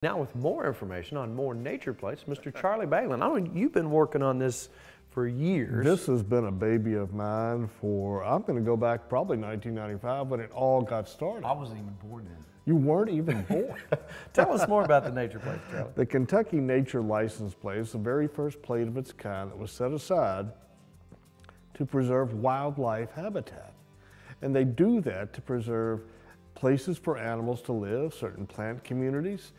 Now with more information on more nature plates, Mr. Charlie Balin. I mean, you've been working on this for years. This has been a baby of mine for, I'm going to go back probably 1995 when it all got started. I wasn't even born then. You weren't even born. Tell us more about the nature plate, Charlie. The Kentucky Nature License Plate is the very first plate of its kind that was set aside to preserve wildlife habitat. And they do that to preserve places for animals to live, certain plant communities,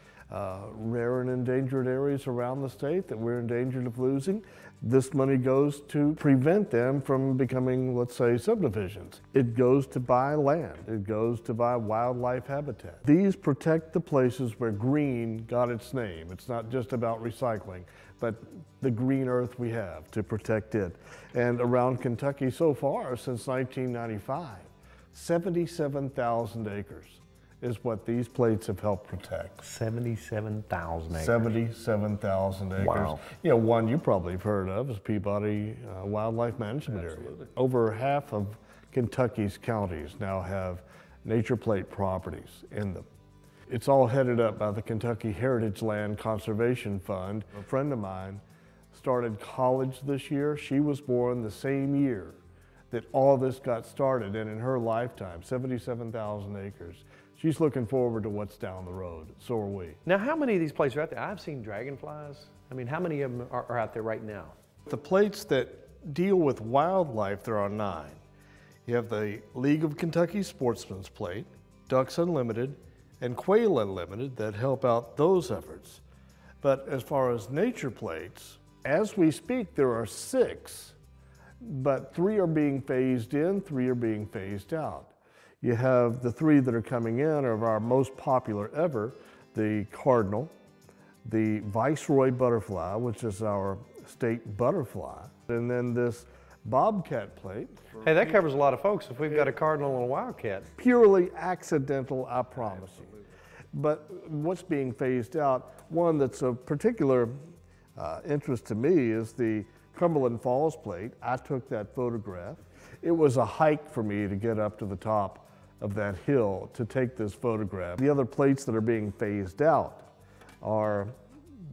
rare and endangered areas around the state that we're in danger of losing. This money goes to prevent them from becoming, let's say, subdivisions. It goes to buy land. It goes to buy wildlife habitat. These protect the places where green got its name. It's not just about recycling, but the green earth we have to protect it. And around Kentucky so far, since 1995, 77,000 acres is what these plates have helped protect. 77,000 acres. 77,000 acres. Wow. You know, one you probably have heard of is Peabody Wildlife Management Area. Over half of Kentucky's counties now have nature plate properties in them. It's all headed up by the Kentucky Heritage Land Conservation Fund. A friend of mine started college this year. She was born the same year that all this got started, and in her lifetime, 77,000 acres. She's looking forward to what's down the road. So are we. Now, how many of these plates are out there? I've seen dragonflies. I mean, how many of them are out there right now? The plates that deal with wildlife, there are 9. You have the League of Kentucky Sportsmen's Plate, Ducks Unlimited, and Quail Unlimited that help out those efforts. But as far as nature plates, as we speak, there are 6, but 3 are being phased in, 3 are being phased out. You have the 3 that are coming in of our most popular ever, the cardinal, the viceroy butterfly, which is our state butterfly, and then this bobcat plate. Hey, that covers a lot of folks if we've got a cardinal and a wildcat. Purely accidental, I promise you. But what's being phased out, one that's of particular interest to me is the Cumberland Falls plate. I took that photograph. It was a hike for me to get up to the top of that hill to take this photograph. The other plates that are being phased out are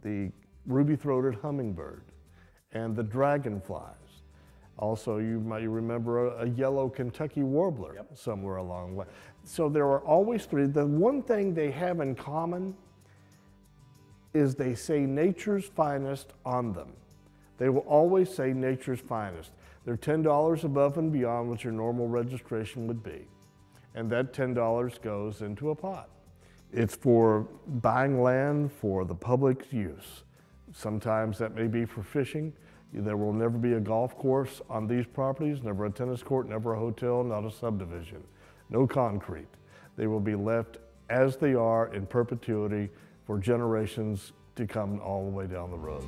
the ruby-throated hummingbird and the dragonflies. Also, you might remember a yellow Kentucky warbler somewhere along the way. So there are always 3. The one thing they have in common is they say nature's finest on them. They will always say nature's finest. They're $10 above and beyond what your normal registration would be. And that $10 goes into a pot. It's for buying land for the public's use. Sometimes that may be for fishing. There will never be a golf course on these properties, never a tennis court, never a hotel, not a subdivision. No concrete. They will be left as they are in perpetuity for generations to come all the way down the road.